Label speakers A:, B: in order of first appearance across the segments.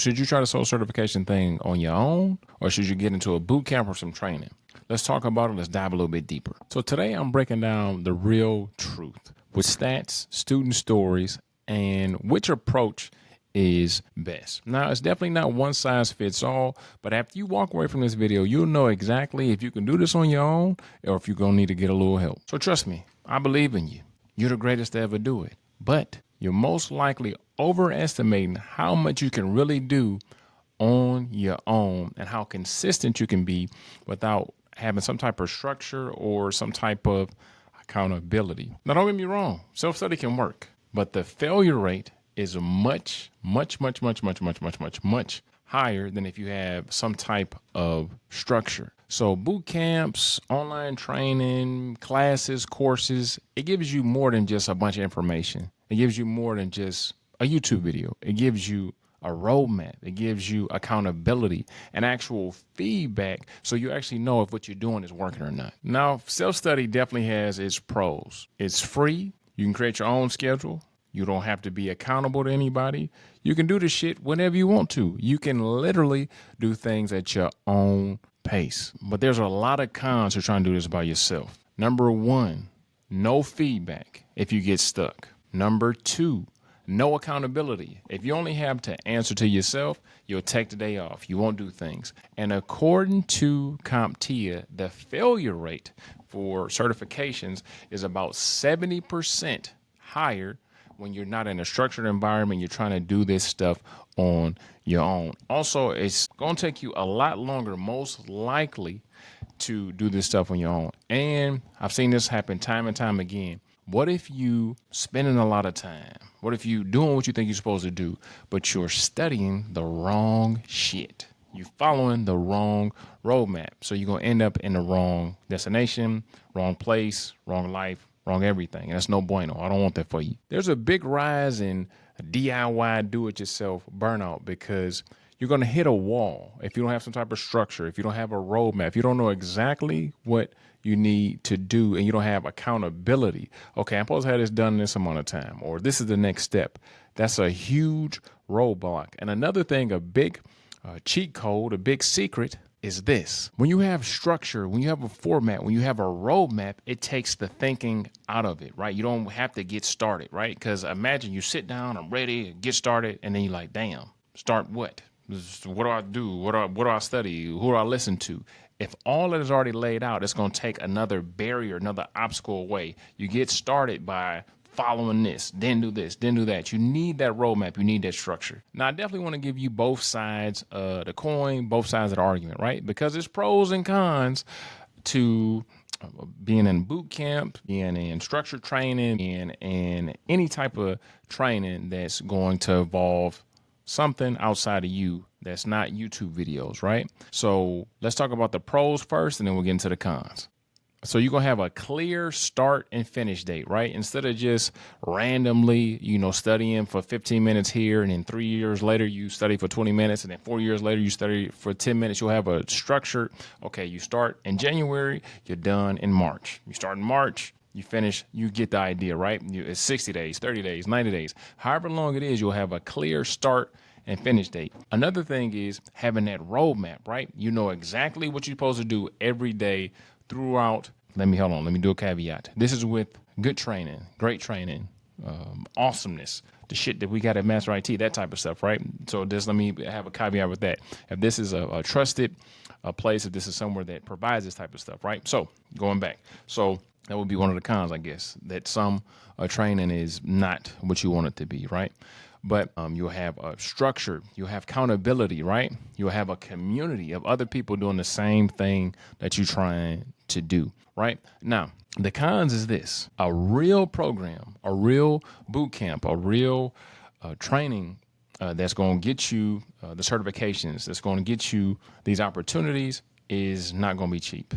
A: Should you try the soul certification thing on your own, or should you get into a boot camp or some training? Let's talk about it. Let's dive a little bit deeper. So today I'm breaking down the real truth with stats, student stories, and which approach is best. Now, it's definitely not one size fits all, but after you walk away from this video, you'll know exactly if you can do this on your own or if you're going to need to get a little help. So trust me, I believe in you. You're the greatest to ever do it. But you're most likely overestimating how much you can really do on your own and how consistent you can be without having some type of structure or some type of accountability. Now, don't get me wrong, self-study can work, but the failure rate is much higher than if you have some type of structure. So boot camps, online training, classes, courses, it gives you more than just a bunch of information. It gives you more than just a YouTube video. It gives you a roadmap. It gives you accountability and actual feedback so you actually know if what you're doing is working or not. Now, self-study definitely has its pros. It's free. You can create your own schedule. You don't have to be accountable to anybody. You can do this shit whenever you want to. You can literally do things at your own pace. But there's a lot of cons to trying to do this by yourself. Number one, no feedback if you get stuck. Number two, no accountability. If you only have to answer to yourself, you'll take the day off. You won't do things. And according to CompTIA, the failure rate for certifications is about 70% higher when you're not in a structured environment. You're trying to do this stuff on your own. Also, it's going to take you a lot longer, most likely, to do this stuff on your own. And I've seen this happen time and time again. What if you spending a lot of time? What if you doing what you think you're supposed to do, but you're studying the wrong shit? You're following the wrong roadmap. So you're going to end up in the wrong destination, wrong place, wrong life, wrong everything. And that's no bueno. I don't want that for you. There's a big rise in DIY do-it-yourself burnout because you're going to hit a wall if you don't have some type of structure, if you don't have a roadmap, if you don't know exactly what you need to do and you don't have accountability. Okay, I'm supposed to have this done in this amount of time, or this is the next step. That's a huge roadblock. And another thing, a big cheat code, a big secret is this. When you have structure, when you have a format, when you have a roadmap, it takes the thinking out of it, right? You don't have to get started, right? Because imagine you sit down, I'm ready, get started, and then you're like, damn, start what? What do I do? What do I study? Who do I listen to? If all that is already laid out, it's going to take another barrier, another obstacle away. You get started by following this, then do this, then do that. You need that roadmap. You need that structure. Now, I definitely want to give you both sides of the coin, both sides of the argument, right? Because there's pros and cons to being in boot camp, being in structured training, and any type of training that's going to involve something outside of you that's not YouTube videos, right? So let's talk about the pros first, and then we'll get into the cons. So you're going to have a clear start and finish date, right? Instead of just randomly, studying for 15 minutes here, and then 3 years later, you study for 20 minutes, and then 4 years later, you study for 10 minutes. You'll have a structured, okay, you start in January, you're done in March. You start in March, you finish, you get the idea, right? It's 60 days, 30 days, 90 days. However long it is, you'll have a clear start and finish date. Another thing is having that roadmap, right? You know exactly what you're supposed to do every day throughout. Let me do a caveat. This is with good training, great training, awesomeness, the shit that we got at Master IT, that type of stuff, right? So let me have a caveat with that. If this is a trusted place, if this is somewhere that provides this type of stuff, right? So going back. So that would be one of the cons, I guess, that some training is not what you want it to be, right? But you'll have a structure, you'll have accountability, right? You'll have a community of other people doing the same thing that you're trying to do, right? Now, the cons is this: a real program, a real boot camp, a real training that's going to get you the certifications, that's going to get you these opportunities is not going to be cheap.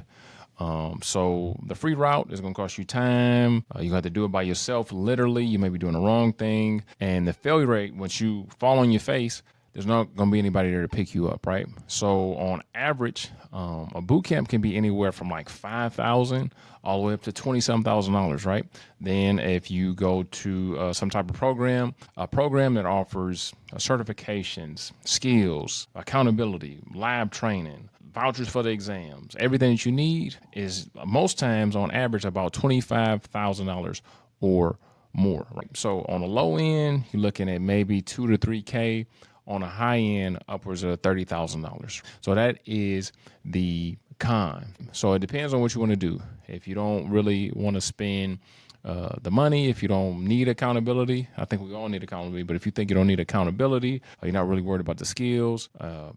A: So the free route is going to cost you time. You have to do it by yourself. Literally, you may be doing the wrong thing. And the failure rate, once you fall on your face, there's not going to be anybody there to pick you up, right? So on average, a boot camp can be anywhere from like $5,000 all the way up to $27,000, right? Then if you go to some type of program, a program that offers certifications, skills, accountability, lab training, vouchers for the exams, everything that you need is most times on average about $25,000 or more, right? So on the low end, you're looking at maybe 2 to 3K. On a high end, upwards of $30,000. So that is the con. So it depends on what you want to do. If you don't really want to spend the money, if you don't need accountability, I think we all need accountability, but if you think you don't need accountability, or you're not really worried about the skills,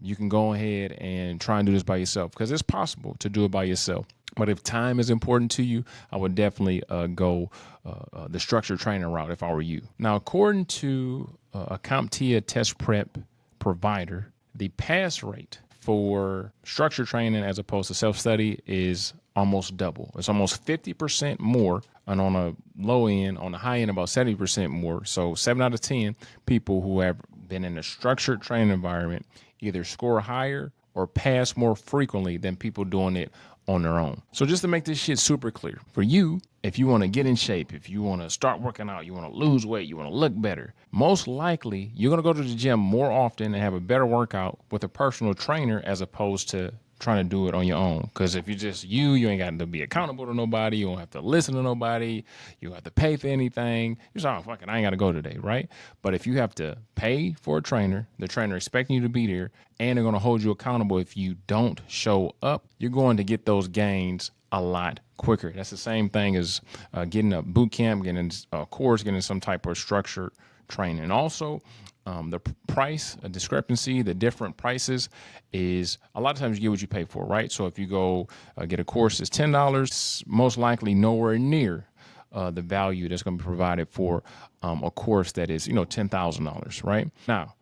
A: you can go ahead and try and do this by yourself, because it's possible to do it by yourself. But if time is important to you, I would definitely go the structured training route if I were you. Now, according to a CompTIA test prep provider, the pass rate for structured training as opposed to self-study is almost double. It's almost 50% more, and on a low end, on the high end, about 70% more. So 7 out of 10 people who have been in a structured training environment either score higher or pass more frequently than people doing it on their own. So just to make this shit super clear, for you, if you want to get in shape, if you want to start working out, you want to lose weight, you want to look better, most likely you're going to go to the gym more often and have a better workout with a personal trainer as opposed to trying to do it on your own. Because if you're just you ain't got to be accountable to nobody. You don't have to listen to nobody. You don't have to pay for anything. You're just, oh, fuck it, I ain't got to go today, right? But if you have to pay for a trainer, the trainer expecting you to be there, and they're going to hold you accountable if you don't show up, you're going to get those gains a lot quicker. That's the same thing as getting a boot camp, getting a course, getting some type of structured training. And also, the price, a discrepancy, the different prices is a lot of times you get what you pay for, right? So if you go get a course that's $10, most likely nowhere near the value that's going to be provided for a course that is, $10,000, right? Now,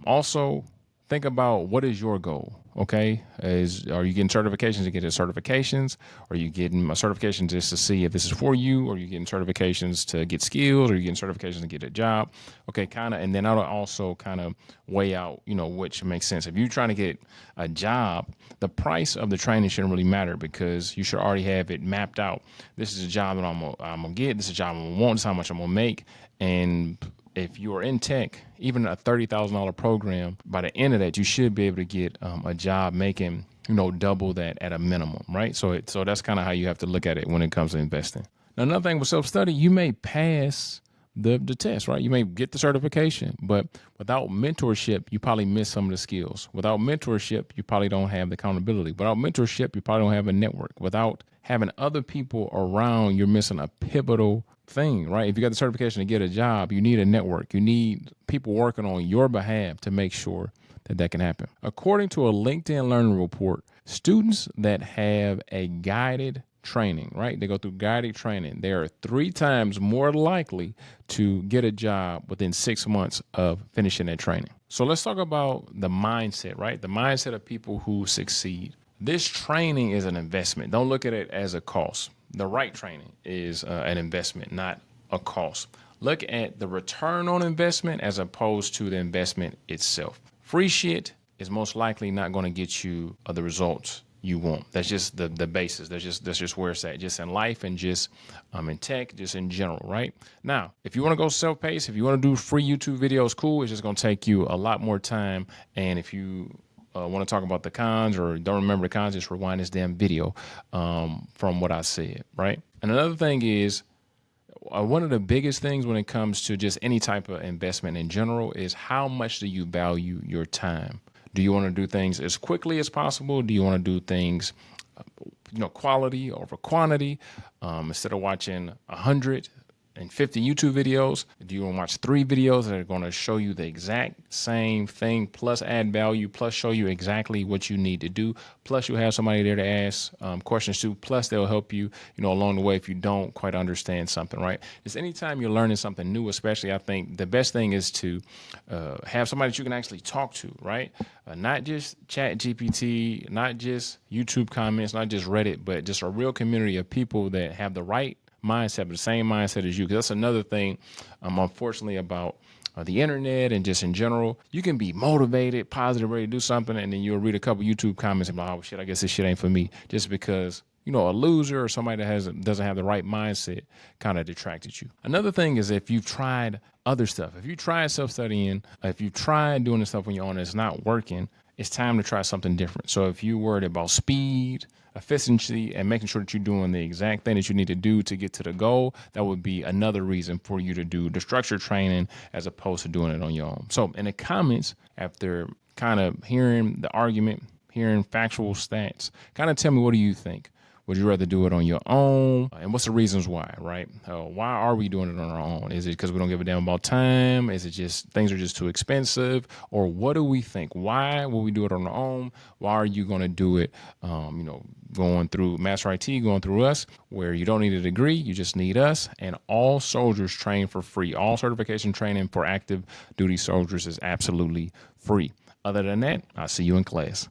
A: also think about what is your goal, okay? Are you getting certifications to get certifications? Are you getting a certification just to see if this is for you? Or are you getting certifications to get skills? Or are you getting certifications to get a job? Okay, kind of, and then that'll also kind of weigh out, which makes sense. If you're trying to get a job, the price of the training shouldn't really matter because you should already have it mapped out. This is a job that I'm gonna get. This is a job I'm gonna want. This is how much I'm gonna make. And if you are in tech, even a $30,000 program, by the end of that, you should be able to get a job making, double that at a minimum, right? So that's kind of how you have to look at it when it comes to investing. Now, another thing with self-study, you may pass the test, right? You may get the certification, but without mentorship, you probably miss some of the skills. Without mentorship, you probably don't have the accountability. Without mentorship, you probably don't have a network. Without having other people around, you're missing a pivotal thing, right? If you got the certification to get a job, you need a network. You need people working on your behalf to make sure that can happen. According to a LinkedIn Learning report, students that have a guided training, right? They go through guided training. They are 3 times more likely to get a job within 6 months of finishing their training. So let's talk about the mindset, right? The mindset of people who succeed. This training is an investment. Don't look at it as a cost. The right training is an investment, not a cost. Look at the return on investment as opposed to the investment itself. Free shit is most likely not going to get you the results you want. That's just the basis. That's just where it's at, just in life and just in tech, just in general, right? Now, if you want to go self-paced, if you want to do free YouTube videos, cool. It's just going to take you a lot more time. And if you want to talk about the cons or don't remember the cons, just rewind this damn video from what I said, right? And another thing is, one of the biggest things when it comes to just any type of investment in general is how much do you value your time? Do you want to do things as quickly as possible? Do you want to do things, quality over quantity? Instead of watching 150 YouTube videos, do you want to watch 3 videos that are going to show you the exact same thing, plus add value, plus show you exactly what you need to do, plus you have somebody there to ask questions to, plus they'll help you, along the way if you don't quite understand something, right? Just anytime you're learning something new, especially, I think the best thing is to have somebody that you can actually talk to, right? Not just Chat GPT, not just YouTube comments, not just Reddit, but just a real community of people that have the right mindset, but the same mindset as you. Because that's another thing, unfortunately, about the internet and just in general, you can be motivated, positive, ready to do something, and then you'll read a couple YouTube comments and be like, oh shit, I guess this shit ain't for me, just because a loser or somebody that doesn't have the right mindset kind of detracted you. Another thing is if you've tried other stuff, if you tried self-studying, if you tried doing this stuff on your own and it's not working, it's time to try something different. So if you're worried about speed, efficiency, and making sure that you're doing the exact thing that you need to do to get to the goal, that would be another reason for you to do the structured training as opposed to doing it on your own. So in the comments, after kind of hearing the argument, hearing factual stats, kind of tell me, what do you think? Would you rather do it on your own? And what's the reasons why, right? Why are we doing it on our own? Is it because we don't give a damn about time? Is it just things are just too expensive? Or what do we think? Why will we do it on our own? Why are you going to do it, going through Master IT, going through us, where you don't need a degree, you just need us? And all soldiers train for free. All certification training for active duty soldiers is absolutely free. Other than that, I'll see you in class.